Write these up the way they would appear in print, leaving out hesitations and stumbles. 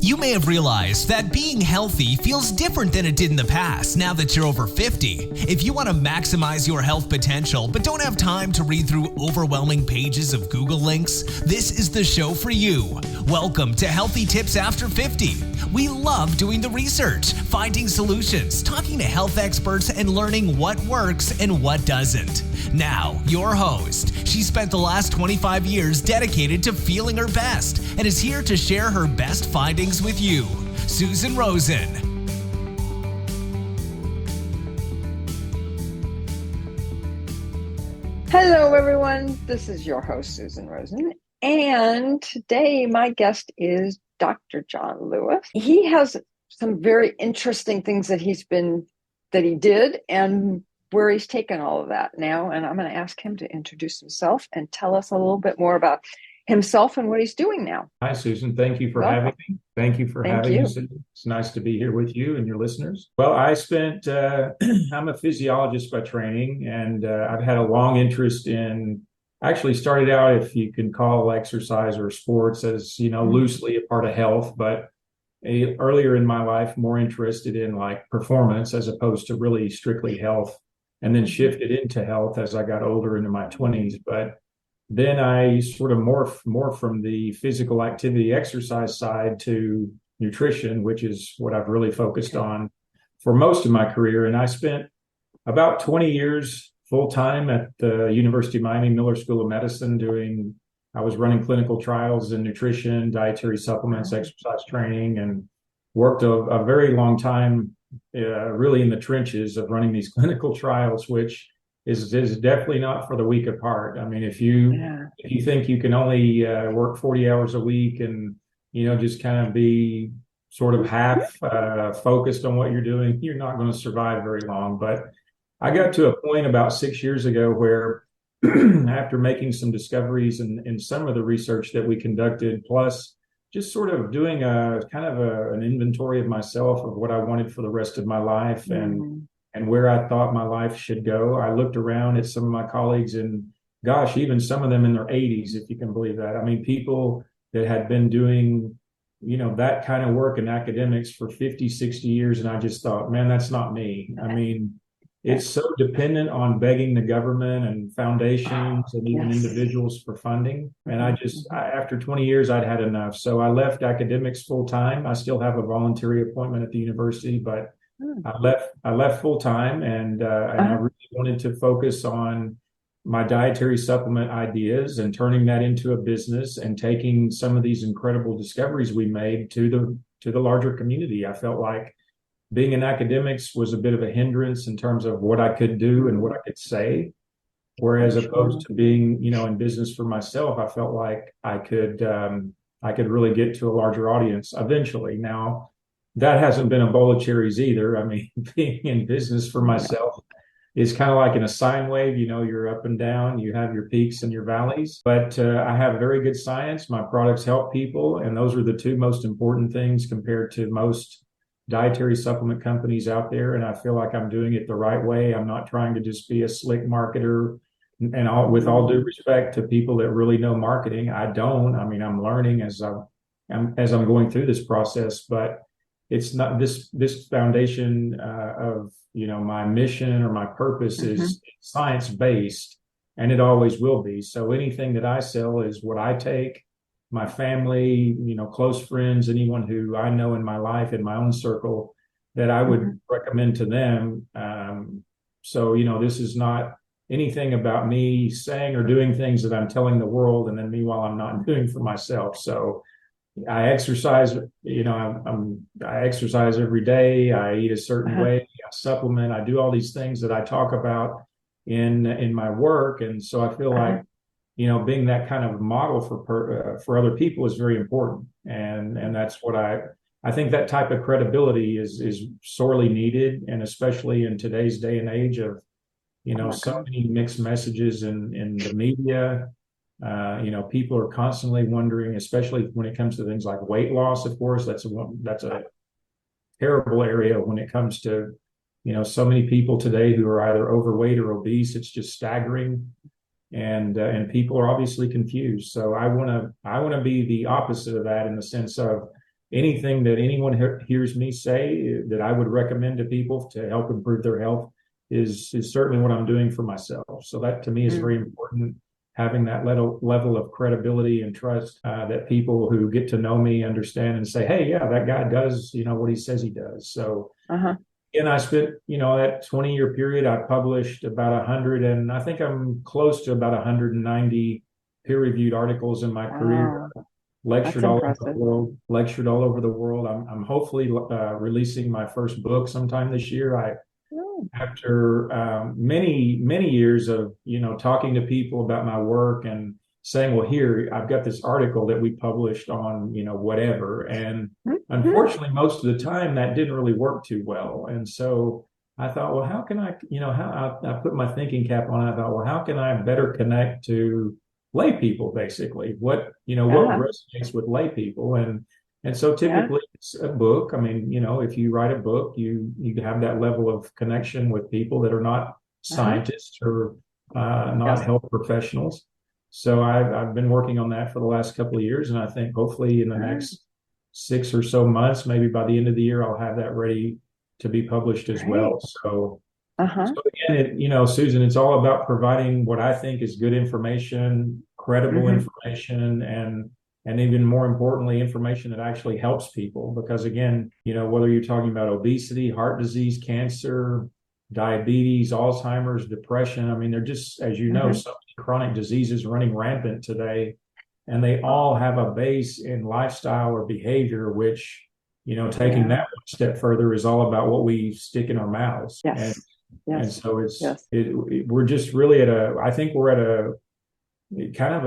You may have realized that being healthy feels different than it did in the past now that you're over 50. If you want to maximize your health potential but don't have time to read through overwhelming pages of Google links, this is the show for you. Welcome to Healthy Tips After 50. We love doing the research, finding solutions, talking to health experts, and learning what works and what doesn't. Now, your host. She spent the last 25 years dedicated to feeling her best and is here to share her best findings with you, Susan Rosen. Hello, everyone. This is your host, Susan Rosen. And today my guest is Dr. John Lewis. He has some very interesting things that he did and where he's taken all of that now. And I'm going to ask him to introduce himself and tell us a little bit more about himself and what he's doing now. Hi, Susan. Thank you for having me. Thank you for having me, Susan. It's nice to be here with you and your listeners. Well, I'm a physiologist by training, and I've had a long interest in, actually started out, if you can call exercise or sports as, loosely a part of health, but earlier in my life, more interested in like performance as opposed to really strictly health, and then shifted into health as I got older into my 20s. But then I sort of morphed from the physical activity exercise side to nutrition, which is what I've really focused on for most of my career. And I spent about 20 years full-time at the University of Miami Miller School of Medicine I was running clinical trials in nutrition, dietary supplements, exercise training, and worked a very long time really in the trenches of running these clinical trials, which is definitely not for the weak of heart. I mean, if you think you can only work 40 hours a week and, just kind of be sort of half focused on what you're doing, you're not going to survive very long. But I got to a point about 6 years ago where after making some discoveries in some of the research that we conducted, plus just sort of doing an inventory of myself of what I wanted for the rest of my life and where I thought my life should go. I looked around at some of my colleagues and gosh, even some of them in their 80s, if you can believe that. I mean, people that had been doing, that kind of work in academics for 50, 60 years. And I just thought, man, that's not me. I mean, it's so dependent on begging the government and foundations and even individuals for funding. And after 20 years, I'd had enough. So I left academics full time. I still have a voluntary appointment at the university, but I left full time, and I really wanted to focus on my dietary supplement ideas and turning that into a business and taking some of these incredible discoveries we made to the larger community. I felt like being in academics was a bit of a hindrance in terms of what I could do and what I could say, whereas opposed to being, in business for myself, I felt like I could really get to a larger audience eventually. Now, that hasn't been a bowl of cherries either. I mean, being in business for myself is kind of like in a sine wave. You're up and down, you have your peaks and your valleys, but I have very good science. My products help people, and those are the two most important things compared to most dietary supplement companies out there. And I feel like I'm doing it the right way. I'm not trying to just be a slick marketer. And with all due respect to people that really know marketing, I don't. I mean, I'm learning as I'm going through this process, but it's not this foundation of, my mission or my purpose is science-based, and it always will be. So anything that I sell is what I take, my family, close friends, anyone who I know in my life, in my own circle, that I would recommend to them. So, this is not anything about me saying or doing things that I'm telling the world, and then meanwhile, I'm not doing for myself. So I exercise, I exercise every day. I eat a certain way, I supplement, I do all these things that I talk about in my work. And so I feel like, being that kind of model for other people is very important. And that's what I think that type of credibility is sorely needed. And especially in today's day and age of, so many mixed messages in the media. People are constantly wondering, especially when it comes to things like weight loss. Of course, that's a terrible area when it comes to, so many people today who are either overweight or obese. It's just staggering. And people are obviously confused. So I want to be the opposite of that, in the sense of anything that anyone hears me say that I would recommend to people to help improve their health is certainly what I'm doing for myself. So that to me is very important, having that level of credibility and trust that people who get to know me understand and say, hey, yeah, that guy does, what he says he does. So and I spent, that 20-year period, I published about 100, and I think I'm close to about 190 peer-reviewed articles in my career. Lectured all over the world. I'm hopefully releasing my first book sometime this year. After many years of talking to people about my work and saying, well, here I've got this article that we published on whatever, and unfortunately most of the time that didn't really work too well. And so I thought, well, how can I put my thinking cap on. I thought, well, how can I better connect to lay people, basically what resonates with lay people, and so typically it's a book. I mean, if you write a book, you have that level of connection with people that are not scientists or not health professionals. So I've been working on that for the last couple of years, and I think hopefully in the next 6 or so months, maybe by the end of the year, I'll have that ready to be published as well. So again, Susan, it's all about providing what I think is good information, credible information, and even more importantly, information that actually helps people. Because again, whether you're talking about obesity, heart disease, cancer, diabetes, Alzheimer's, depression, I mean, they're just, as you know, so many chronic diseases running rampant today, and they all have a base in lifestyle or behavior, which, taking that one step further is all about what we stick in our mouths. And so we're just really I think we're at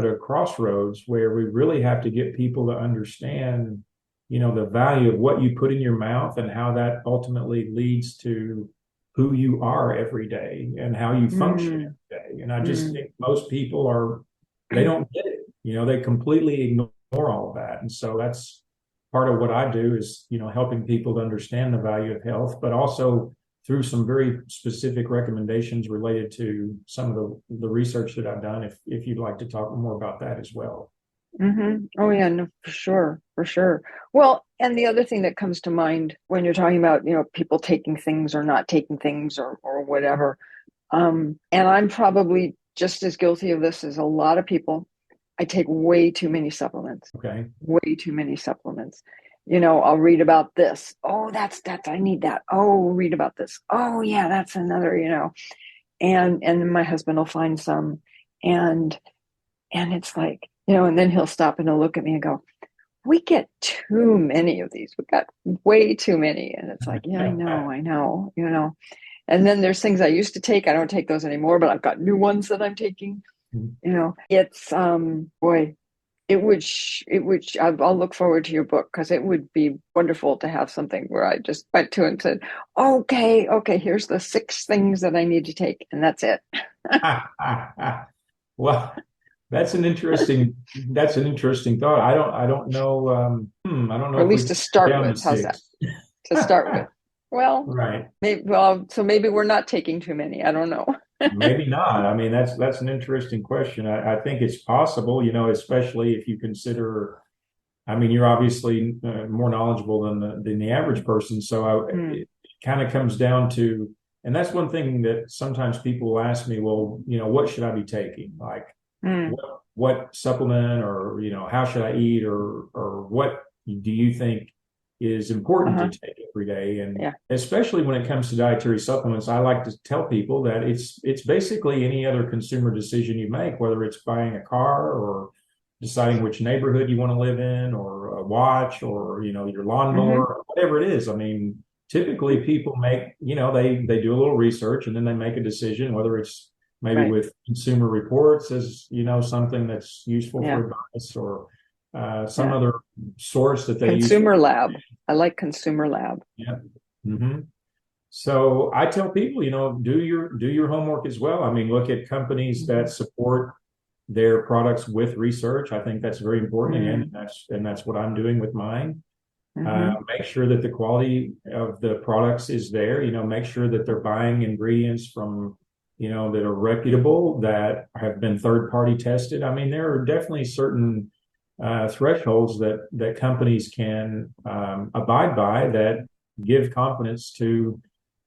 a crossroads where we really have to get people to understand, the value of what you put in your mouth and how that ultimately leads to who you are every day and how you function every day. And I just think most people they don't get it. They completely ignore all of that. And so that's part of what I do is, helping people to understand the value of health, but also through some very specific recommendations related to some of the research that I've done, if you'd like to talk more about that as well. Oh yeah, no, for sure. Well, and the other thing that comes to mind when you're talking about, people taking things or not taking things or whatever, and I'm probably just as guilty of this as a lot of people. I take way too many supplements. Okay. Way too many supplements. I'll read about this. Oh, that's, I need that. Oh, read about this. Oh yeah, that's another, and then my husband will find some and it's like, and then he'll stop and he'll look at me and go, we get too many of these. We got way too many. And it's like, yeah, I know, and then there's things I used to take. I don't take those anymore, but I've got new ones that I'm taking. It's boy, it would I'll look forward to your book, because it would be wonderful to have something where I just went to and said, okay, here's the 6 things that I need to take, and that's it. Well, that's an interesting thought. I don't know. I don't know. Or at least to start with. How's that? To start with. Well, right. So maybe we're not taking too many. I don't know. Maybe not. I mean, that's an interesting question. I think it's possible, especially if you consider, I mean, you're obviously more knowledgeable than the average person. So it kind of comes down to, and that's one thing that sometimes people will ask me, well, what should I be taking? Like what supplement, or, how should I eat, or what do you think is important to take every day? And especially when it comes to dietary supplements, I like to tell people that it's basically any other consumer decision you make, whether it's buying a car or deciding which neighborhood you want to live in, or a watch, or, your lawnmower, or whatever it is. I mean, typically people make, they do a little research and then they make a decision, whether it's maybe with Consumer Reports as, something that's useful for advice, or some other source that they Consumer Lab. I like Consumer Lab. Yeah. So I tell people, do your homework as well. I mean, look at companies that support their products with research. I think that's very important. Again, and that's what I'm doing with mine. Make sure that the quality of the products is there. Make sure that they're buying ingredients from, that are reputable, that have been third-party tested. I mean, there are definitely certain thresholds that companies can abide by that give confidence to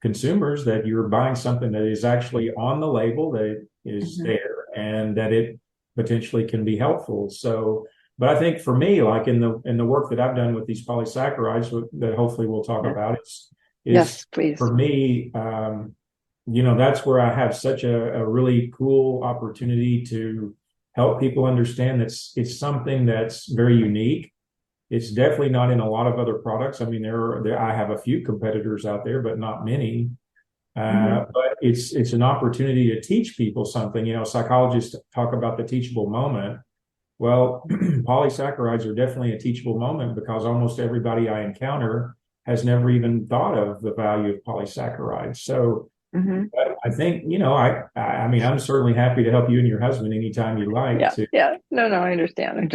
consumers that you're buying something that is actually on the label, that it is there, and that it potentially can be helpful. So, but I think for me, like in the work that I've done with these polysaccharides that hopefully we'll talk about, is yes, please. For me, that's where I have such a really cool opportunity to help people understand that it's something that's very unique. It's definitely not in a lot of other products. I mean, I have a few competitors out there, but not many. But it's an opportunity to teach people something. Psychologists talk about the teachable moment. Well, polysaccharides are definitely a teachable moment because almost everybody I encounter has never even thought of the value of polysaccharides. So I think, I mean, I'm certainly happy to help you and your husband anytime you like. Yeah. No, I understand.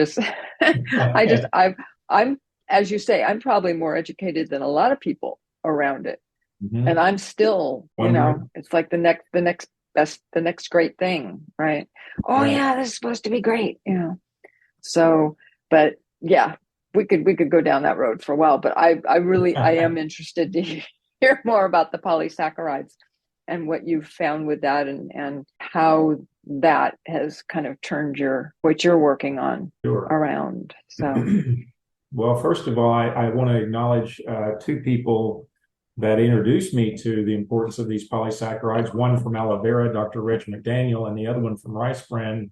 I'm, as you say, I'm probably more educated than a lot of people around it. And I'm still, it's like the next great thing, right? Oh yeah, this is supposed to be great, So, but yeah, we could go down that road for a while, but I am interested to hear more about the polysaccharides and what you've found with that and how that has kind of turned what you're working on around. So, well, first of all, I want to acknowledge two people that introduced me to the importance of these polysaccharides. One from aloe vera, Dr. Reg McDaniel, and the other one from rice bran,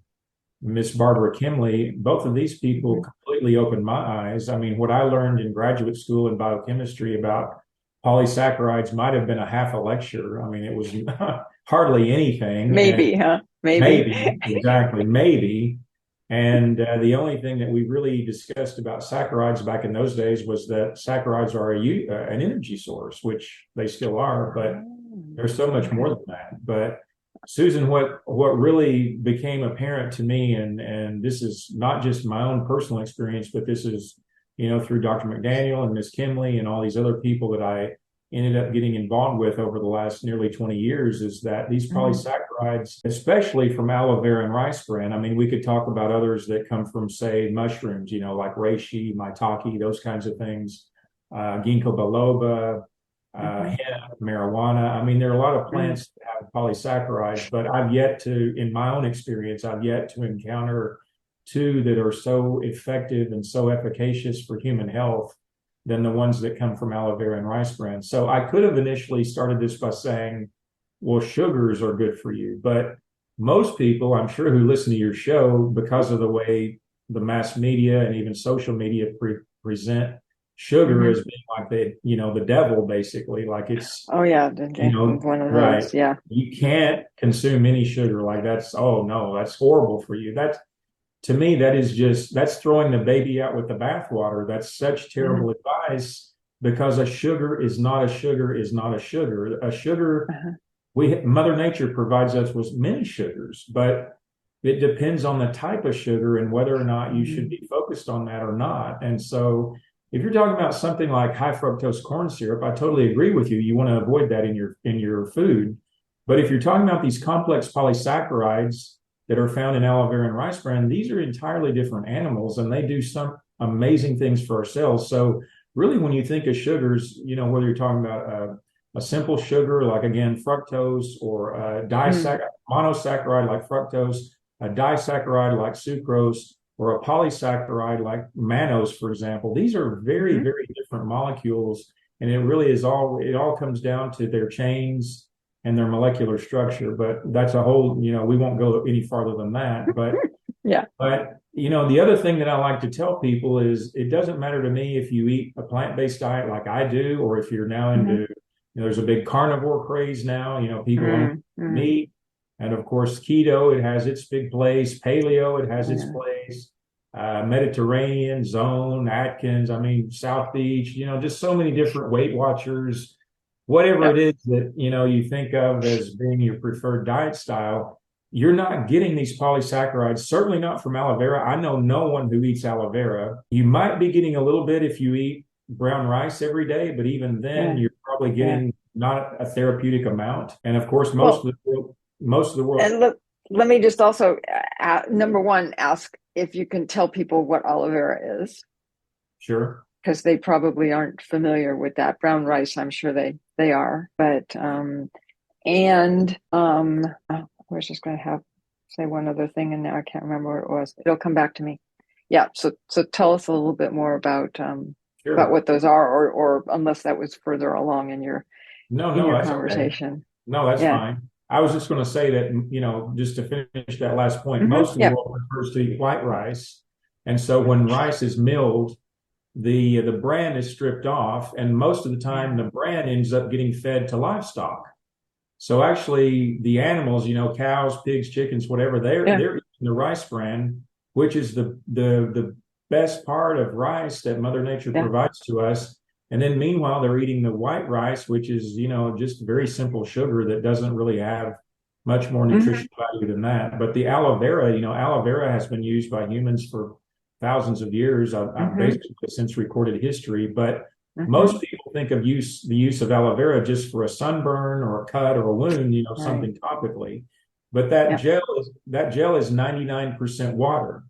Miss Barbara Kimley. Both of these people completely opened my eyes. I mean, what I learned in graduate school in biochemistry about polysaccharides might have been a half a lecture. I mean, it was hardly anything. Maybe. Exactly, maybe. And the only thing that we really discussed about saccharides back in those days was that saccharides are an energy source, which they still are, but there's so much more than that. But Susan, what really became apparent to me, and this is not just my own personal experience, but this is, through Dr. McDaniel and Ms. Kimley and all these other people that I ended up getting involved with over the last nearly 20 years, is that these polysaccharides, especially from aloe vera and rice bran, I mean, we could talk about others that come from, say, mushrooms, like reishi, maitake, those kinds of things, ginkgo biloba, hemp, marijuana. I mean, there are a lot of plants that have polysaccharides, but in my own experience, I've yet to encounter two that are so effective and so efficacious for human health than the ones that come from aloe vera and rice bran. So I could have initially started this by saying, well, sugars are good for you. But most people, I'm sure, who listen to your show, because of the way the mass media and even social media present sugar as being like the devil, basically, like it's one of those. Yeah, you can't consume any sugar. Like that's horrible for you. To me, that's throwing the baby out with the bathwater. That's such terrible advice, because a sugar is not a sugar is not a sugar. A sugar, Mother Nature provides us with many sugars, but it depends on the type of sugar and whether or not you should be focused on that or not. And so if you're talking about something like high fructose corn syrup, I totally agree with you. You want to avoid that in your food. But if you're talking about these complex polysaccharides that are found in aloe vera and rice bran, these are entirely different animals, and they do some amazing things for our cells. So really, when you think of sugars, whether you're talking about a simple sugar, like, again, fructose, or a monosaccharide like fructose, a disaccharide like sucrose, or a polysaccharide like mannose, for example, these are very, very different molecules. And it really it all comes down to their chains and their molecular structure. But that's a whole, we won't go any farther than that. But But the other thing that I like to tell people is, it doesn't matter to me if you eat a plant-based diet like I do, or if you're now into, there's a big carnivore craze now, people don't eat meat. And of course, keto, it has its big place. Paleo, it has its place. Mediterranean, Zone, Atkins, South Beach, just so many different Weight Watchers, whatever it is that, you think of as being your preferred diet style. You're not getting these polysaccharides, certainly not from aloe vera. I know no one who eats aloe vera. You might be getting a little bit if you eat brown rice every day, but even then, you're probably getting not a therapeutic amount. And of course, most of the world. And let me just also, number one, ask if you can tell people what aloe vera is. Sure. Because they probably aren't familiar with that. Brown rice, I'm sure they are. But I was just going to say one other thing, and now I can't remember what it was. It'll come back to me. Yeah. So tell us a little bit more about Sure. what those are, or unless that was further along in your that's conversation. Okay. No, that's fine. I was just going to say that, just to finish that last point, most of the world prefers to eat white rice. And so when rice is milled, the bran is stripped off, and most of the time the bran ends up getting fed to livestock. So actually the animals, cows, pigs, chickens, whatever, they're eating the rice bran, which is the best part of rice that Mother Nature provides to us. And then meanwhile, they're eating the white rice, which is, just very simple sugar that doesn't really have much more nutritional value than that. But the aloe vera has been used by humans for thousands of years, basically since recorded history. But most people think of the use of aloe vera just for a sunburn or a cut or a wound, something topically. But that gel is 99% water.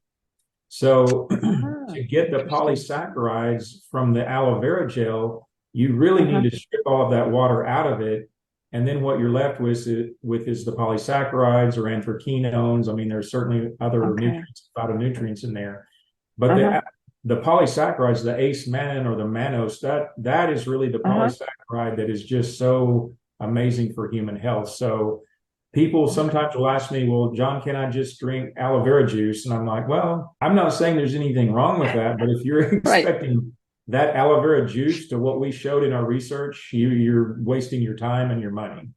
So to get the polysaccharides from the aloe vera gel, you really need to strip all of that water out of it. And then what you're left with is the polysaccharides or anthraquinones. I mean, there's certainly other nutrients, phytonutrients in there. But the polysaccharides, the ace mannan or the mannose, that is really the polysaccharide that is just so amazing for human health. So people sometimes will ask me, well, John, can I just drink aloe vera juice? And I'm like, well, I'm not saying there's anything wrong with that, but if you're expecting that aloe vera juice to what we showed in our research, you're wasting your time and your money.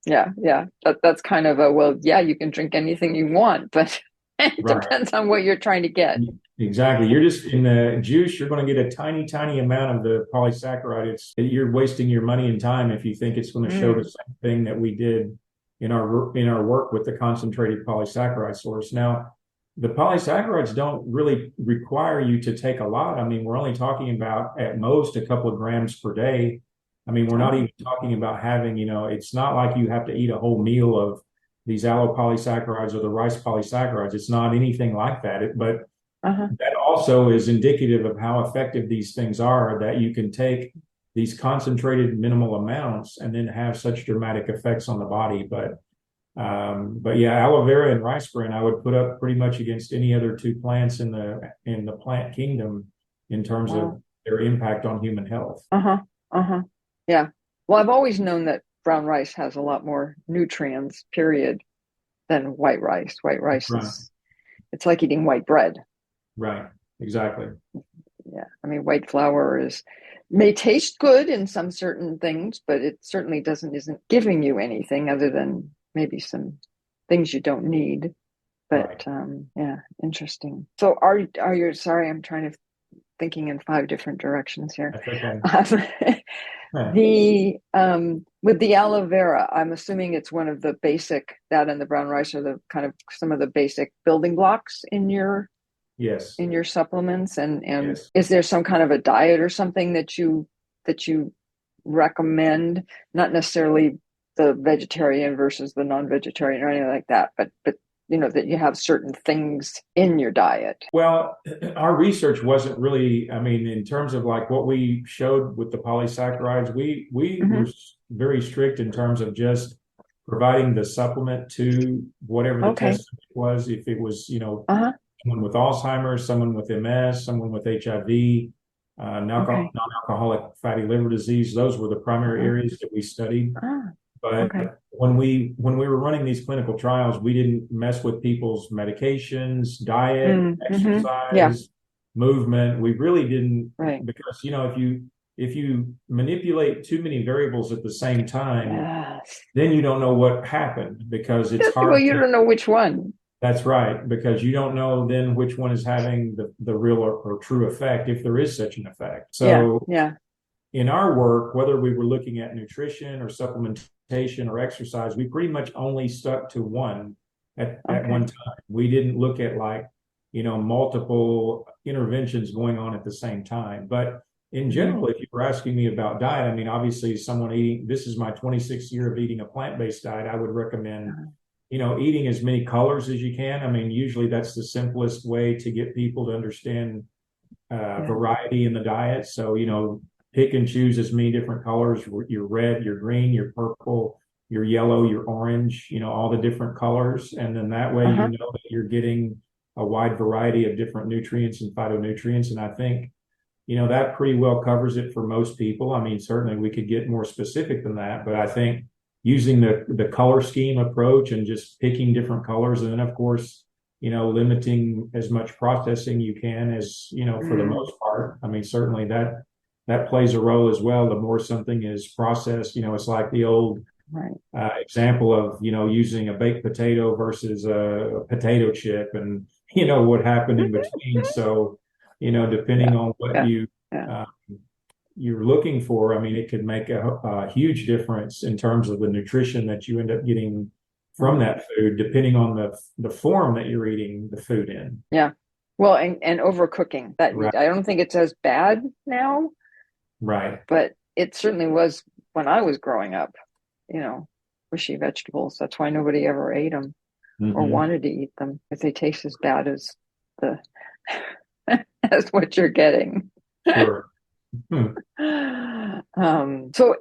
Yeah. That's kind of you can drink anything you want, but it depends on what you're trying to get. Exactly. You're just in the juice, you're going to get a tiny, tiny amount of the polysaccharide. You're wasting your money and time if you think it's going to show the same thing that we did in our work with the concentrated polysaccharide source. Now, the polysaccharides don't really require you to take a lot. I mean, we're only talking about at most a couple of grams per day. I mean, we're not even talking about having, it's not like you have to eat a whole meal of these aloe polysaccharides or the rice polysaccharides. It's not anything like that. But that also is indicative of how effective these things are, that you can take these concentrated minimal amounts and then have such dramatic effects on the body. But aloe vera and rice bran, I would put up pretty much against any other two plants in the plant kingdom in terms of their impact on human health. Yeah. Well, I've always known that brown rice has a lot more nutrients, period, than white rice. White rice it's like eating white bread. Right. Exactly. Yeah. I mean, white flour may taste good in some certain things, but it certainly isn't giving you anything other than maybe some things you don't need. But interesting. So are you, sorry, I'm thinking in 5 different directions here. That's okay. With the aloe vera, I'm assuming it's one of the basic, that and the brown rice are the kind of some of the basic building blocks in your supplements. And is there some kind of a diet or something that you recommend? Not necessarily the vegetarian versus the non-vegetarian or anything like that, but that you have certain things in your diet. Well, our research wasn't really, I mean, in terms of like what we showed with the polysaccharides, we were very strict in terms of just providing the supplement to whatever the test was. If it was, someone with Alzheimer's, someone with MS, someone with HIV, non-alcoholic fatty liver disease, those were the primary areas that we studied. But when we were running these clinical trials, we didn't mess with people's medications, diet, exercise, movement. We really didn't, because if you manipulate too many variables at the same time, then you don't know what happened, because it's hard. Well, you don't know which one. That's right, because you don't know then which one is having the real or true effect, if there is such an effect. So in our work, whether we were looking at nutrition or supplementation or exercise, we pretty much only stuck to one at one time. We didn't look at multiple interventions going on at the same time. But in general, if you were asking me about diet, I mean, obviously this is my 26th year of eating a plant-based diet. I would recommend eating as many colors as you can. I mean, usually that's the simplest way to get people to understand variety in the diet. So, pick and choose as many different colors, your red, your green, your purple, your yellow, your orange, all the different colors. And then that way, that you're getting a wide variety of different nutrients and phytonutrients. And I think, that pretty well covers it for most people. I mean, certainly we could get more specific than that, but I think using the color scheme approach and just picking different colors, and then of course, limiting as much processing you can as, for the most part. I mean, certainly that plays a role as well. The more something is processed, it's like the old example of, using a baked potato versus a potato chip and, what happened in between. So, depending on what you're looking for, I mean, it could make a huge difference in terms of the nutrition that you end up getting from that food, depending on the form that you're eating the food in. Yeah. Well, and overcooking that, I don't think it's as bad now. Right. But it certainly was when I was growing up, mushy vegetables. That's why nobody ever ate them or wanted to eat them, if they taste as bad as as what you're getting. Sure. So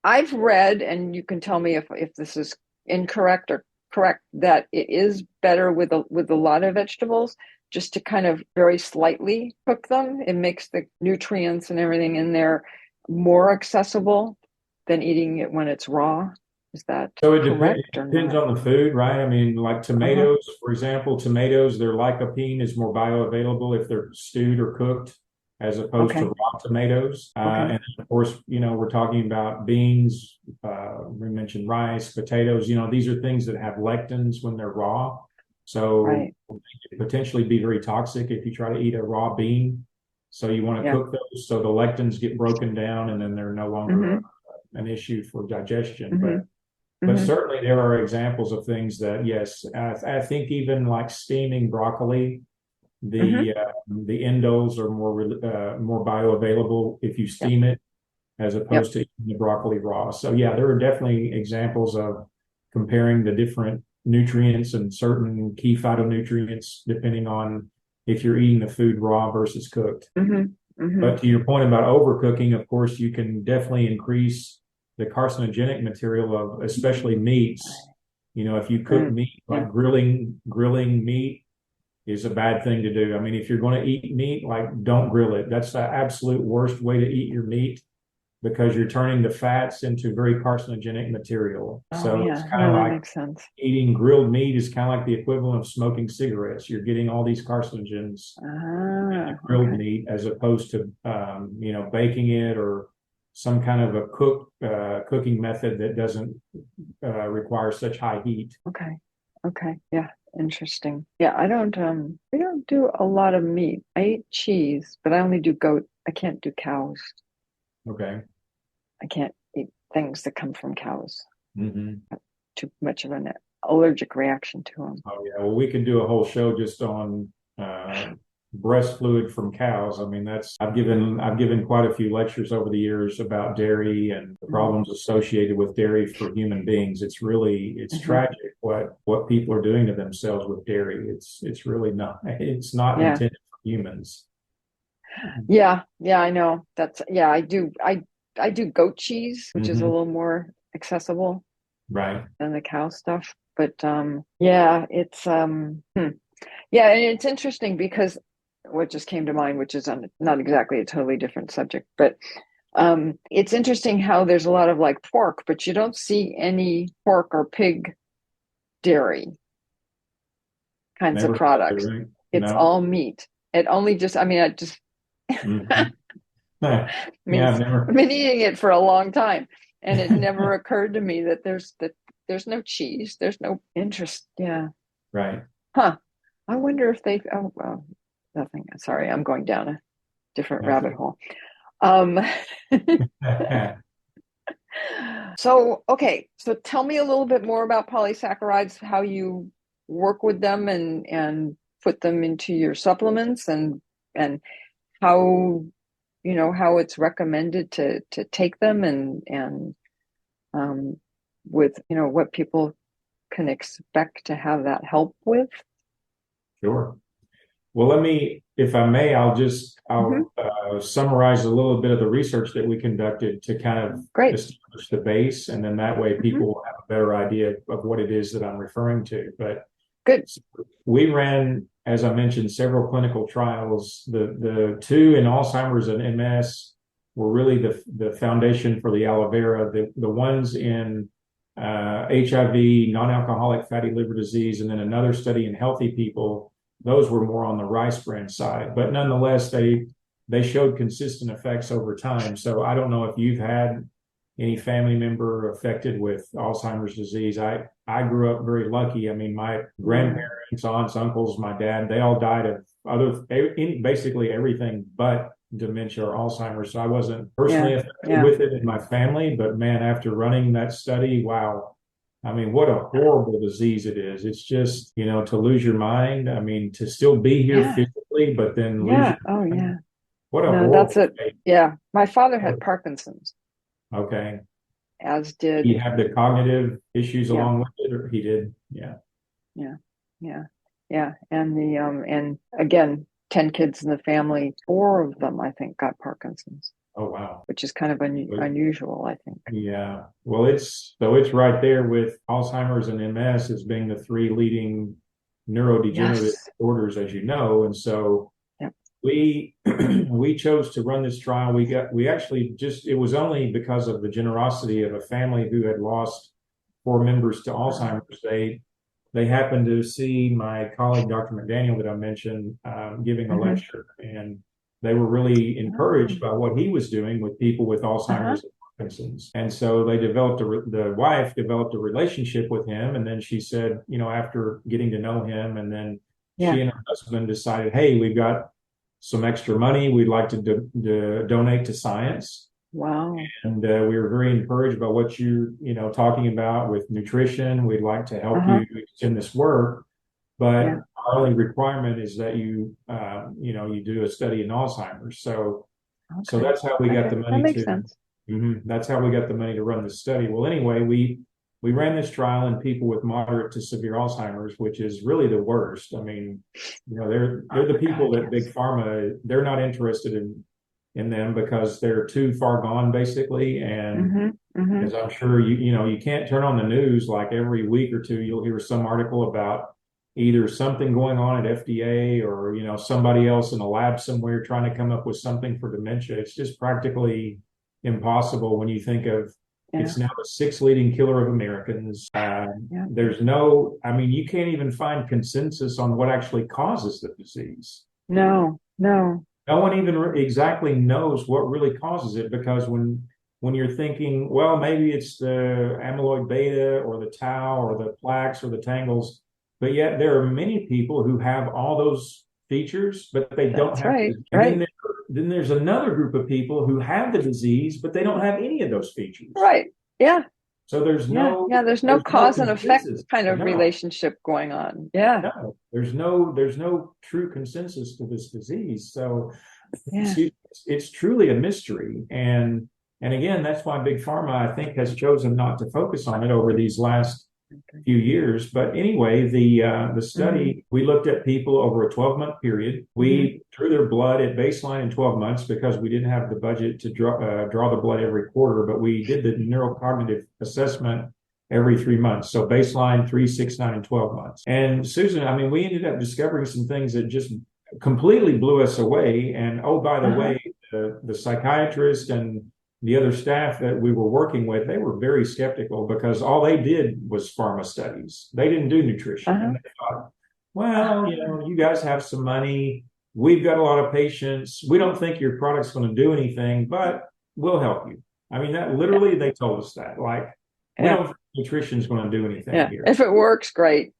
I've read, and you can tell me if this is incorrect or correct, that it is better with a lot of vegetables just to kind of very slightly cook them. It makes the nutrients and everything in there more accessible than eating it when it's raw. Is that correct? It depends on the food, right? I mean, like tomatoes, for example, their lycopene is more bioavailable if they're stewed or cooked as opposed to raw tomatoes. And of course, we're talking about beans, we mentioned rice, potatoes, these are things that have lectins when they're raw. So it could potentially be very toxic if you try to eat a raw bean. So you want to cook those so the lectins get broken down and then they're no longer an issue for digestion. But certainly there are examples of things that, yes, I think even like steaming broccoli, the endos are more bioavailable if you steam it as opposed to eating the broccoli raw. So yeah, there are definitely examples of comparing the different nutrients and certain key phytonutrients depending on if you're eating the food raw versus cooked. But to your point about overcooking, of course, you can definitely increase the carcinogenic material of especially meats. If you cook meat, like grilling meat is a bad thing to do. I mean, if you're going to eat meat, like don't grill it. That's the absolute worst way to eat your meat because you're turning the fats into very carcinogenic material. It's kind of like makes sense. Eating grilled meat is kind of like the equivalent of smoking cigarettes. You're getting all these carcinogens in grilled meat as opposed to, baking it or some kind of a cooking method that doesn't require such high heat. Okay. Yeah. Interesting. Yeah. We don't do a lot of meat. I eat cheese, but I only do goat. I can't do cows. Okay. I can't eat things that come from cows. Too much of an allergic reaction to them. Oh yeah. Well, we could do a whole show just on breast fluid from cows. I mean, I've given quite a few lectures over the years about dairy and the problems associated with dairy for human beings. It's tragic what people are doing to themselves with dairy. It's really not. It's not intended for humans. Yeah, I know. I do goat cheese, which is a little more accessible than the cow stuff. But it's and it's interesting because what just came to mind, which is not exactly a totally different subject, but it's interesting how there's a lot of like pork, but you don't see any pork or pig dairy kinds of products. It's all meat. It only just, I've been eating it for a long time, and it never occurred to me that there's no cheese, there's no interest. Yeah. Right. Huh. I wonder if they. Oh well, nothing. Sorry, I'm going down a different rabbit hole. So tell me a little bit more about polysaccharides, how you work with them and put them into your supplements, and how how it's recommended to take them, and with what people can expect to have that help with? Sure. Well, if I may, I'll summarize a little bit of the research that we conducted to kind of establish the base, and then that way people will have a better idea of what it is that I'm referring to. But we ran, as I mentioned, several clinical trials. The two in Alzheimer's and MS were really the foundation for the aloe vera. The ones in HIV, non-alcoholic fatty liver disease, and then another study in healthy people. Those were more on the rice bran side, but nonetheless, they showed consistent effects over time. So I don't know if you've had any family member affected with Alzheimer's disease. I grew up very lucky. I mean, my grandparents, aunts, uncles, my dad, they all died of basically everything but dementia or Alzheimer's. So I wasn't personally affected with it in my family, but man, after running that study, wow. I mean, what a horrible disease it is. It's just, to lose your mind. I mean, to still be here physically, but then lose your mind. Yeah. What a horrible that's it. state. Yeah. My father had Parkinson's. Okay. As did. He had the cognitive issues along with it, or he did? Yeah. And and again, 10 kids in the family, 4 of them, I think, got Parkinson's. Oh, wow. Which is kind of unusual, I think. Yeah. Well, it's right there with Alzheimer's and MS as being the 3 leading neurodegenerative disorders, as you know. And so we chose to run this trial. It was only because of the generosity of a family who had lost 4 members to Alzheimer's. They happened to see my colleague, Dr. McDaniel, that I mentioned, giving a lecture, and they were really encouraged by what he was doing with people with Alzheimer's and Parkinson's. And so the wife developed a relationship with him. And then she said, after getting to know him, and then she and her husband decided, hey, we've got some extra money. We'd like to donate to science. Wow. And we were very encouraged by what you're, talking about with nutrition. We'd like to help you in this work. But our only requirement is that you do a study in Alzheimer's. So that's how we got the money. That makes sense. That's how we got the money to run the study. Well, anyway, we ran this trial in people with moderate to severe Alzheimer's, which is really the worst. I mean, they're the people that Big Pharma, they're not interested in them because they're too far gone, basically. And as I'm sure you can't turn on the news like every week or two, you'll hear some article about either something going on at FDA or, somebody else in a lab somewhere trying to come up with something for dementia. It's just practically impossible when you think of it's now the 6th leading killer of Americans. There's you can't even find consensus on what actually causes the disease. No. No one even exactly knows what really causes it, because when you're thinking, well, maybe it's the amyloid beta or the tau or the plaques or the tangles, but yet there are many people who have all those features, but they don't have it. And then there's another group of people who have the disease, but they don't have any of those features. Right. Yeah. So there's no cause and effect kind of relationship going on. Yeah. No, there's no true consensus to this disease. So it's truly a mystery. And again, that's why Big Pharma, I think, has chosen not to focus on it over these last few years. But anyway, the study, we looked at people over a 12-month period. We drew their blood at baseline in 12 months because we didn't have the budget to draw the blood every quarter, but we did the neurocognitive assessment every 3 months. So baseline, 3, 6, 9, and 12 months. And Susan, we ended up discovering some things that just completely blew us away. And oh, by the way, the psychiatrist and the other staff that we were working with, they were very skeptical because all they did was pharma studies. They didn't do nutrition. And they thought, well, you guys have some money. We've got a lot of patients. We don't think your product's going to do anything, but we'll help you. That literally, they told us that. We don't think nutrition's going to do anything here. If it works, great.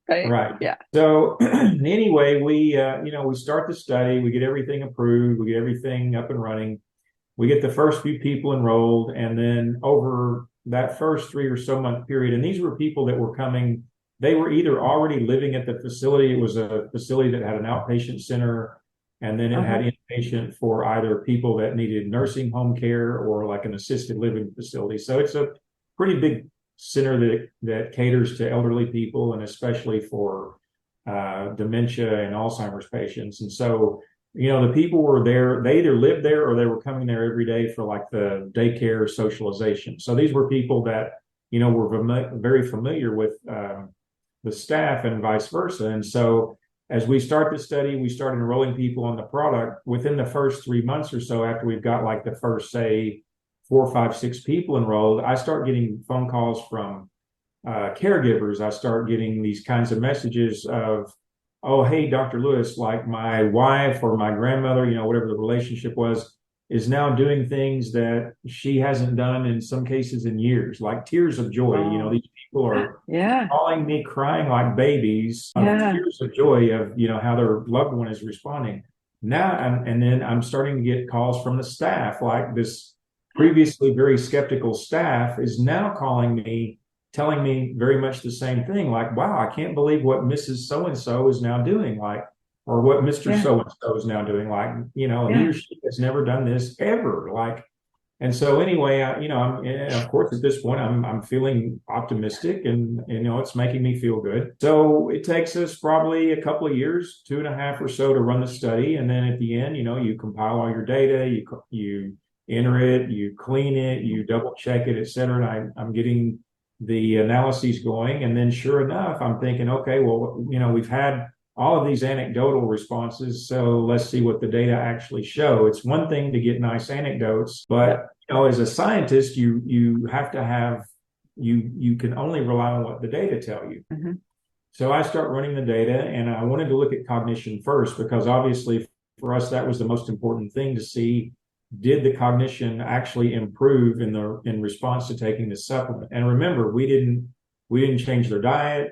Right. Yeah. So anyway, we start the study. We get everything approved. We get everything up and running. We get the first few people enrolled, and then over that first 3 or so month period, and these were people that were coming, they were either already living at the facility. It was a facility that had an outpatient center, and then it had inpatient for either people that needed nursing home care or like an assisted living facility. So it's a pretty big center that caters to elderly people and especially for dementia and Alzheimer's patients. And so, the people were there, they either lived there or they were coming there every day for like the daycare socialization. So these were people that, were very familiar with the staff and vice versa. And so as we start the study, we start enrolling people on the product. Within the first 3 months or so, after we've got like the first, say, 4, 5, 6 people enrolled, I start getting phone calls from caregivers. I start getting these kinds of messages of, oh, hey, Dr. Lewis, like my wife or my grandmother, whatever the relationship was, is now doing things that she hasn't done in some cases in years, like tears of joy. Oh. These people are calling me crying like babies, tears of joy of, how their loved one is responding. Now, and then I'm starting to get calls from the staff, like this previously very skeptical staff is now calling me, telling me very much the same thing, like, wow, I can't believe what Mrs. So-and-so is now doing, like, or what Mr. So-and-so is now doing, like, he or she has never done this ever, like. And so anyway, I'm, of course, at this point, I'm feeling optimistic and, it's making me feel good. So it takes us probably a couple of years, 2.5 or so to run the study. And then at the end, you compile all your data, you enter it, you clean it, you double check it, et cetera. And I'm getting the analyses going. And then sure enough, I'm thinking, okay, well, we've had all of these anecdotal responses. So let's see what the data actually show. It's one thing to get nice anecdotes, but as a scientist, you have to have, you can only rely on what the data tell you. Mm-hmm. So I start running the data, and I wanted to look at cognition first, because obviously for us, that was the most important thing to see. Did the cognition actually improve in response to taking the supplement? And remember, we didn't change their diet.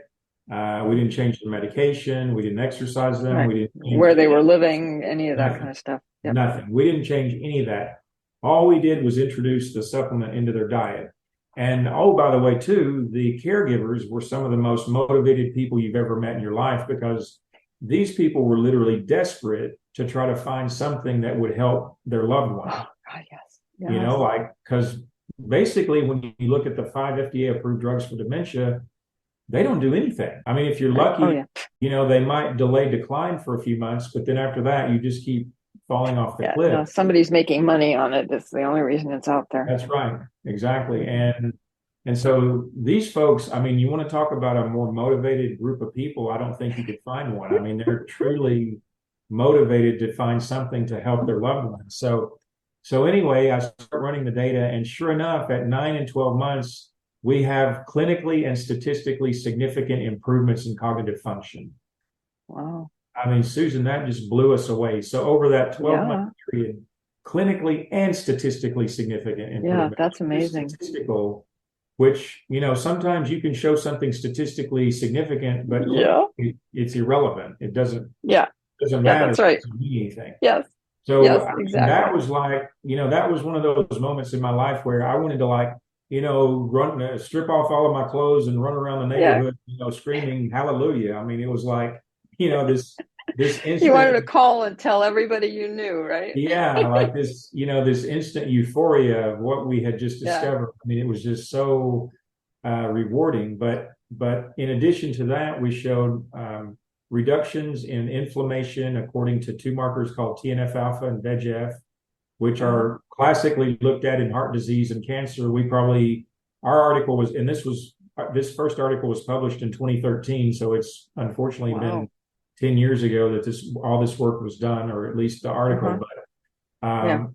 We didn't change the medication. We didn't exercise them. Right. We didn't where they were living, any of that kind of stuff. Yep. Nothing. We didn't change any of that. All we did was introduce the supplement into their diet. And by the way, too, the caregivers were some of the most motivated people you've ever met in your life, because these people were literally desperate to try to find something that would help their loved one. Oh, God, yes. Because basically when you look at the 5 FDA approved drugs for dementia, they don't do anything. I mean, if you're lucky, they might delay decline for a few months, but then after that, you just keep falling off the cliff. No, somebody's making money on it. That's the only reason it's out there. That's right. Exactly. And so these folks, I mean, you want to talk about a more motivated group of people, I don't think you could find one. I mean, they're truly motivated to find something to help their loved ones. So anyway, I start running the data, and sure enough, at 9 and 12 months, we have clinically and statistically significant improvements in cognitive function. Wow. I mean, Susan, that just blew us away. So over that 12-month period, clinically and statistically significant improvement. Yeah, that's amazing. Statistical, which, sometimes you can show something statistically significant, but it's irrelevant. It doesn't matter. That's right. It doesn't mean anything. Yes. So exactly. That was like, that was one of those moments in my life where I wanted to run, strip off all of my clothes and run around the neighborhood, screaming hallelujah. I mean, it was like, this instant, you wanted to call and tell everybody you knew, right? Like this, this instant euphoria of what we had just discovered. I mean, it was just so rewarding. But in addition to that, we showed reductions in inflammation according to 2 markers called TNF alpha and VEGF, which are classically looked at in heart disease and cancer. Our article was, and this first article was published in 2013. So it's unfortunately been 10 years ago that all this work was done, or at least the article. But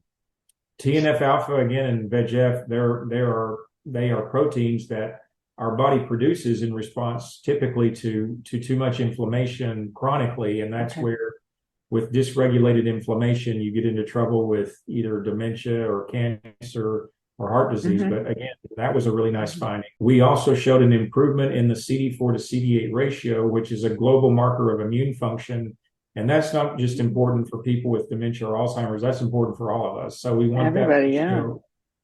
TNF alpha, again, and VEGF, they are proteins that our body produces in response typically to too much inflammation chronically. And that's where, with dysregulated inflammation, you get into trouble with either dementia or cancer or heart disease. But again, that was a really nice finding. We also showed an improvement in the CD4 to CD8 ratio, which is a global marker of immune function. And that's not just important for people with dementia or Alzheimer's, that's important for all of us. So we want everybody, that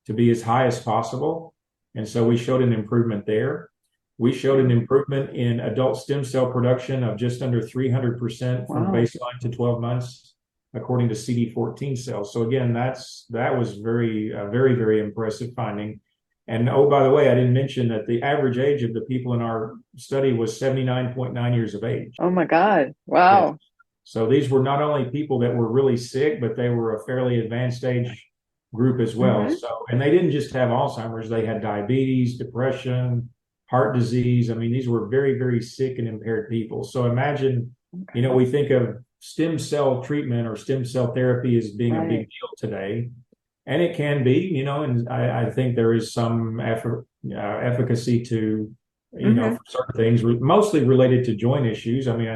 to be as high as possible. And so we showed an improvement there. We showed an improvement in adult stem cell production of just under 300% from baseline to 12 months, according to CD14 cells. So again, that was very, very impressive finding. And oh, by the way, I didn't mention that the average age of the people in our study was 79.9 years of age. Oh my God. Wow. Yes. So these were not only people that were really sick, but they were a fairly advanced age group as well. So, and they didn't just have Alzheimer's, they had diabetes, depression, heart disease. I mean, these were very, very sick and impaired people. So imagine, we think of stem cell treatment or stem cell therapy as being a big deal today. And it can be, and I think there is some efficacy to, for certain things, mostly related to joint issues. I mean,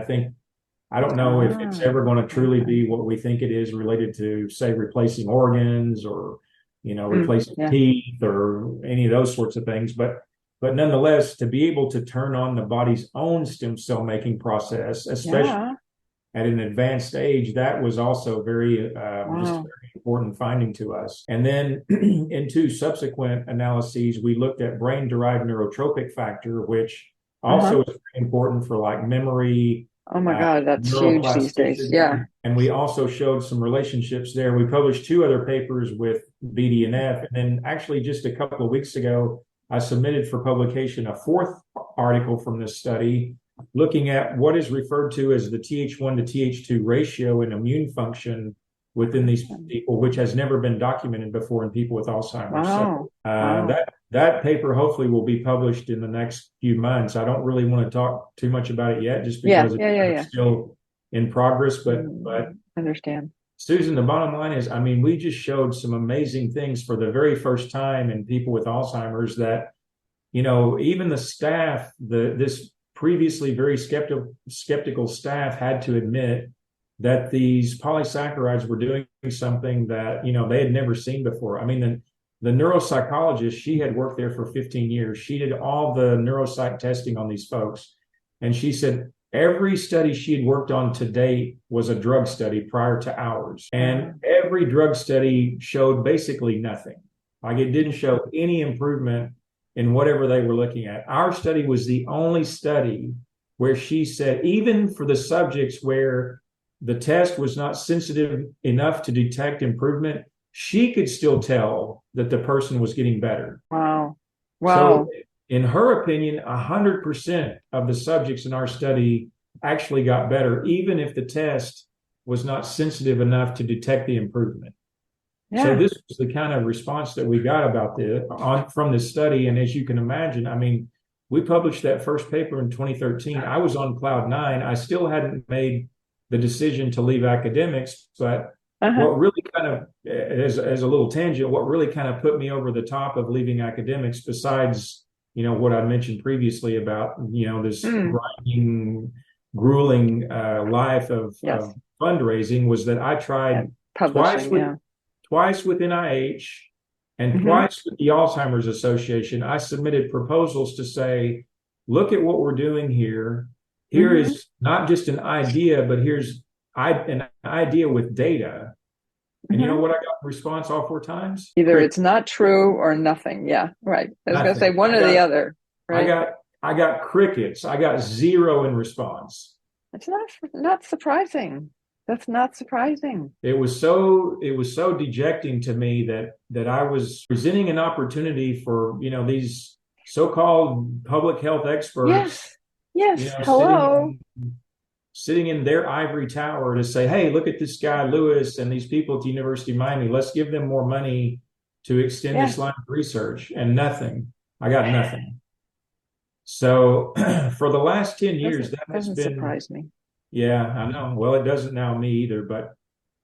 I don't know if it's ever going to truly be what we think it is related to, say, replacing organs or, replacing teeth or any of those sorts of things. But nonetheless, to be able to turn on the body's own stem cell making process, especially at an advanced age, that was also just a very important finding to us. And then in two subsequent analyses, we looked at brain-derived neurotropic factor, which also is very important for like memory. Oh my God, that's huge these days. Yeah. And we also showed some relationships there. We published 2 other papers with BDNF. And then actually just a couple of weeks ago, I submitted for publication a 4th article from this study looking at what is referred to as the Th1 to Th2 ratio in immune function within these people, which has never been documented before in people with Alzheimer's. So that paper hopefully will be published in the next few months. I don't really want to talk too much about it yet, just because it's still in progress. But understand, Susan, the bottom line is, I mean, we just showed some amazing things for the very first time in people with Alzheimer's that, even the staff, this previously very skeptical staff had to admit that these polysaccharides were doing something that, they had never seen before. I mean, the neuropsychologist, she had worked there for 15 years. She did all the neuropsych testing on these folks. And she said every study she had worked on to date was a drug study prior to ours. And every drug study showed basically nothing. Like it didn't show any improvement in whatever they were looking at. Our study was the only study where she said, even for the subjects where the test was not sensitive enough to detect improvement, she could still tell that the person was getting better. Wow. So in her opinion, 100% of the subjects in our study actually got better, even if the test was not sensitive enough to detect the improvement. So this was the kind of response that we got about from this study. And as you can imagine, I mean, we published that first paper in 2013. I was on cloud 9. I still hadn't made the decision to leave academics, but what really kind of, as a little tangent, what really kind of put me over the top of leaving academics, besides, what I mentioned previously about, this grinding, grueling life of fundraising, was that I tried twice with NIH and twice with the Alzheimer's Association. I submitted proposals to say, look at what we're doing here. Here is not just an idea, but here's an idea with data. And you know what I got in response all 4 times? Either it's not true or nothing. Yeah, right. I was going to say one or the other. Right? I got crickets. I got 0 in response. It's not surprising. That's not surprising. It was so dejecting to me that I was presenting an opportunity for, these so-called public health experts. Yes. Hello. Sitting in their ivory tower to say, hey, look at this guy, Lewis, and these people at the University of Miami. Let's give them more money to extend this line of research. And nothing. I got nothing. So for the last 10 years, that has been... surprise me. Yeah, I know. Well, it doesn't now me either. But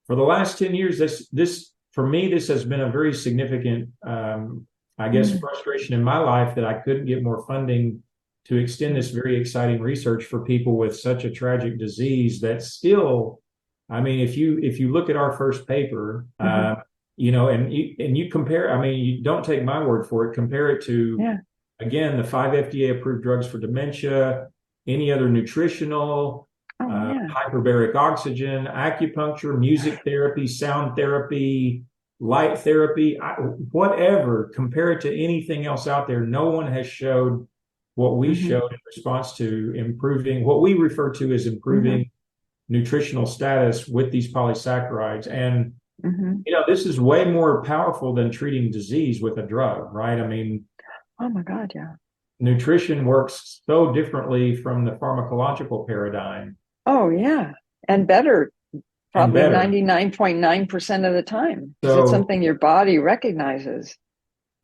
for the last 10 years, this for me, this has been a very significant, frustration in my life that I couldn't get more funding to extend this very exciting research for people with such a tragic disease that still, I mean, if you look at our first paper, and you compare, I mean, you don't take my word for it, compare it to, again, the 5 FDA approved drugs for dementia, any other nutritional, hyperbaric oxygen, acupuncture, music therapy, sound therapy, light therapy, whatever, compare it to anything else out there. No one has showed what we showed in response to improving what we refer to as improving nutritional status with these polysaccharides. And, this is way more powerful than treating disease with a drug, right? I mean, Oh my God, yeah. Nutrition works so differently from the pharmacological paradigm. Oh yeah. And better, And probably better. 99.9% of the time, because it's So something your body recognizes.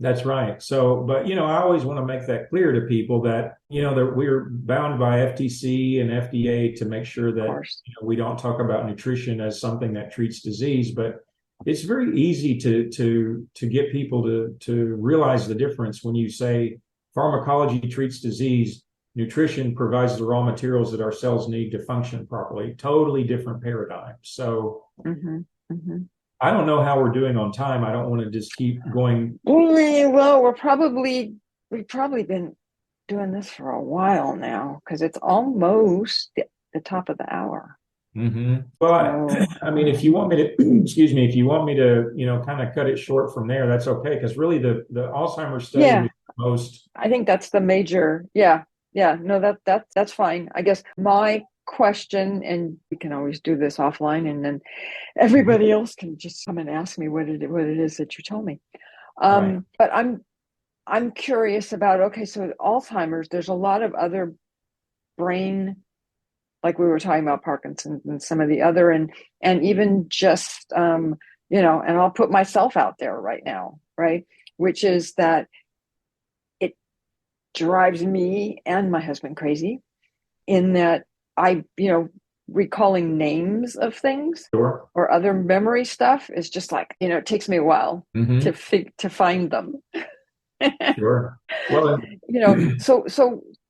that's right. So, but I always want to make that clear to people that that we're bound by FTC and FDA to make sure Of that course. we don't talk about nutrition as something that treats disease. But it's very easy to get people to realize the difference when you say pharmacology treats disease, nutrition provides the raw materials that our cells need to function properly. Totally different paradigm. So. Mm-hmm. Mm-hmm. I don't know how we're doing on time. I don't want to just keep going. Well, we've probably been doing this for a while now because it's almost the top of the hour. Mm-hmm. Well, So, I mean, if you want me to, excuse me, if you want me to, kind of cut it short from there, that's okay. Because really, the Alzheimer's study yeah, was the most. I think that's the major. Yeah, yeah. No, that's fine. I guess my question, and we can always do this offline, and then everybody else can just come and ask me what it is that you told me. Right. But I'm curious about, okay, so Alzheimer's, there's a lot of other brain, like we were talking about Parkinson's and some of the other, and even just, and I'll put myself out there right now, right? Which is that it drives me and my husband crazy in that recalling names of things Sure. or other memory stuff is just like, it takes me a while Mm-hmm. to find them. Sure. Well, So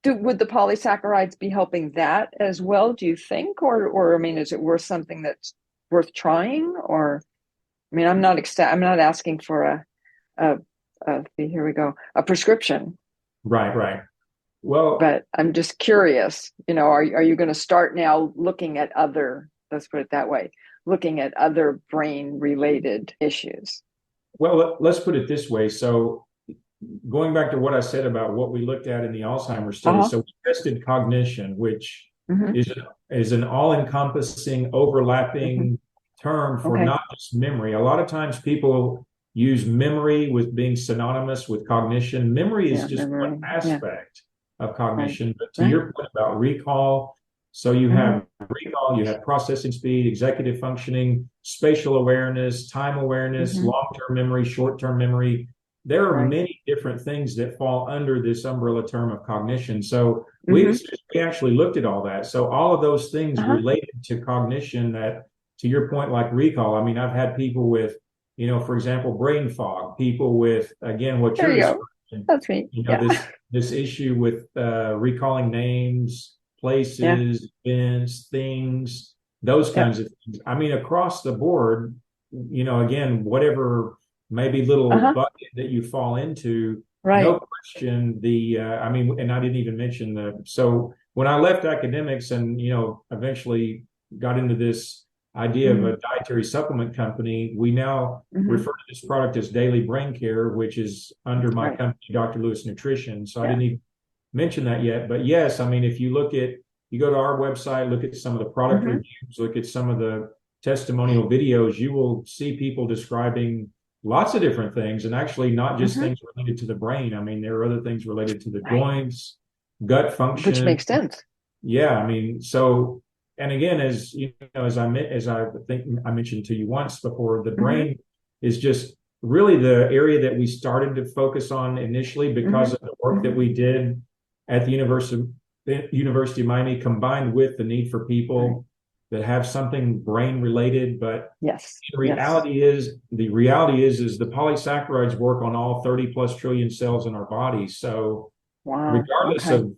would the polysaccharides be helping that as well, do you think? Or I mean, is it worth something that's worth trying? Or I mean, I'm not asking for here we go, a prescription, right, right. Well, but I'm just curious, are you going to start now looking at let's put it that way, looking at other brain related issues? let's put it this way. So, going back to what I said about what we looked at in the Alzheimer's study, Uh-huh. so we tested cognition, which Mm-hmm. is an all-encompassing, overlapping term for Okay. not just memory. A lot of times people use memory with being synonymous with cognition. Memory is Yeah, just one memory. Yeah. aspect of Right. cognition. But to Right. your point about recall, so you Mm-hmm. have recall, you have processing speed, executive functioning, spatial awareness, time awareness, Mm-hmm. long-term memory, short-term memory. There are Right. many different things that fall under this umbrella term of cognition. So Mm-hmm. we actually looked at all that. So all of those things Uh-huh. related to cognition that, to your point, like recall. I mean, I've had people with, for example, brain fog, people with, again, what There you're you go. describing, That's me. Yeah. this issue with recalling names, Yeah. places, events, things, those Yeah. kinds of things. I mean, across the board, again, whatever maybe little Uh-huh. bucket that you fall into, Right. no question. I mean, and I didn't even mention so when I left academics and, eventually got into this idea of Mm-hmm. a dietary supplement company, we now Mm-hmm. refer to this product as Daily Brain Care, which is under my Right. company, Dr. Lewis Nutrition. So I Yeah. didn't even mention that yet. But yes, I mean, if you go to our website, look at some of the product Mm-hmm. reviews, look at some of the testimonial videos, you will see people describing lots of different things, and actually not just Mm-hmm. things related to the brain. I mean, there are other things related to the Right. joints, gut Which function. makes sense. Yeah, I mean, so, and again, as as I think I mentioned to you once before, the Mm-hmm. brain is just really the area that we started to focus on initially because Mm-hmm. of the work that Mm-hmm. we did at the University of Miami, combined with the need for Right. people that have something brain related. But Yes. the Yes. reality is the polysaccharides work on all 30 plus trillion cells in our body. So Wow. regardless Okay. of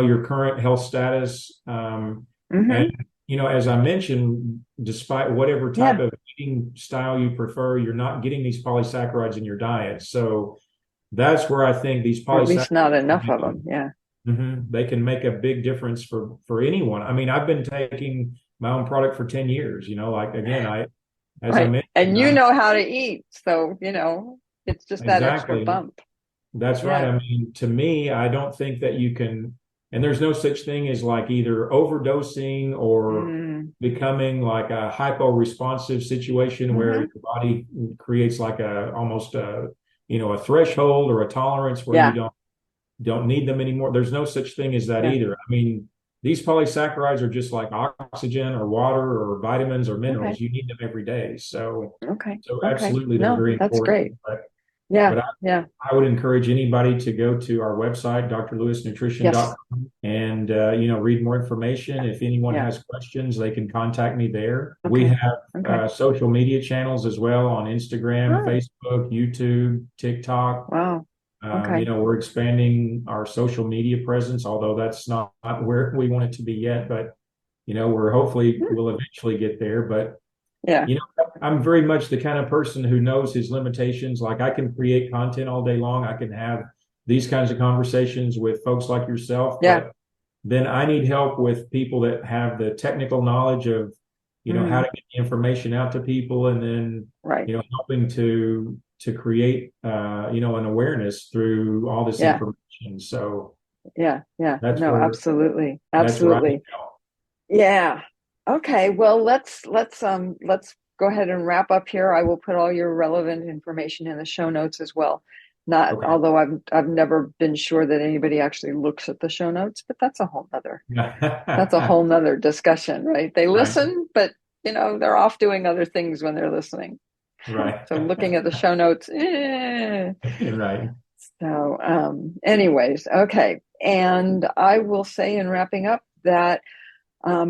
your current health status, and Mm-hmm. as I mentioned, despite whatever type Yeah. of eating style you prefer, you're not getting these polysaccharides in your diet. So that's where I think these Or at least not enough of polysaccharides, them. Yeah. they can make a big difference for anyone. I mean, I've been taking my own product for 10 years. Like, again, as I Right. And mentioned, you know how to eat. So, it's just that extra exactly. bump. That's right. Yeah. I mean, to me, I don't think that you can, and there's no such thing as like either overdosing or Mm. becoming like a hypo-responsive situation where Mm-hmm. your body creates like almost a threshold or a tolerance where you don't need them anymore. There's no such thing as that either. I mean, these polysaccharides are just like oxygen or water or vitamins or minerals. You need them every day. So absolutely, they're very that's important. Great. But I would encourage anybody to go to our website, drlewisnutrition.com, and read more information. If anyone has questions, they can contact me there. We have social media channels as well on Instagram, Facebook, YouTube, TikTok. Wow. We're expanding our social media presence, although that's not where we want it to be yet. But we'll eventually get there. But I'm very much the kind of person who knows his limitations. Like, I can create content all day long. I can have these kinds of conversations with folks like yourself. But then I need help with people that have the technical knowledge of, how to get the information out to people, and then, helping to create, an awareness through all this information. So absolutely. Yeah. Okay. Well, let's go ahead and wrap up here. I will put all your relevant information in the show notes as well. Although I've never been sure that anybody actually looks at the show notes, but that's a whole nother discussion, right? They listen, but they're off doing other things when they're listening. Right. So looking at the show notes, Right. So, anyways, okay. And I will say in wrapping up that,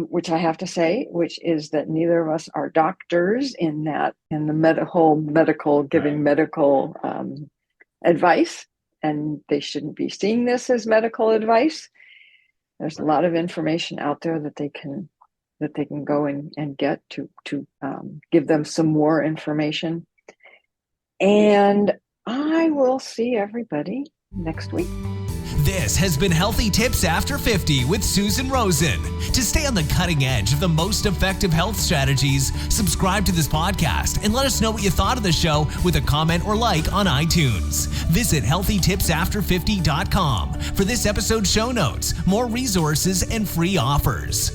which I have to say, which is that neither of us are doctors in the medical giving medical advice, and they shouldn't be seeing this as medical advice. There's a lot of information out there that they can go and get to give them some more information. And I will see everybody next week. This has been Healthy Tips After 50 with Susan Rosen. To stay on the cutting edge of the most effective health strategies, subscribe to this podcast and let us know what you thought of the show with a comment or like on iTunes. Visit healthytipsafter50.com for this episode's show notes, more resources, and free offers.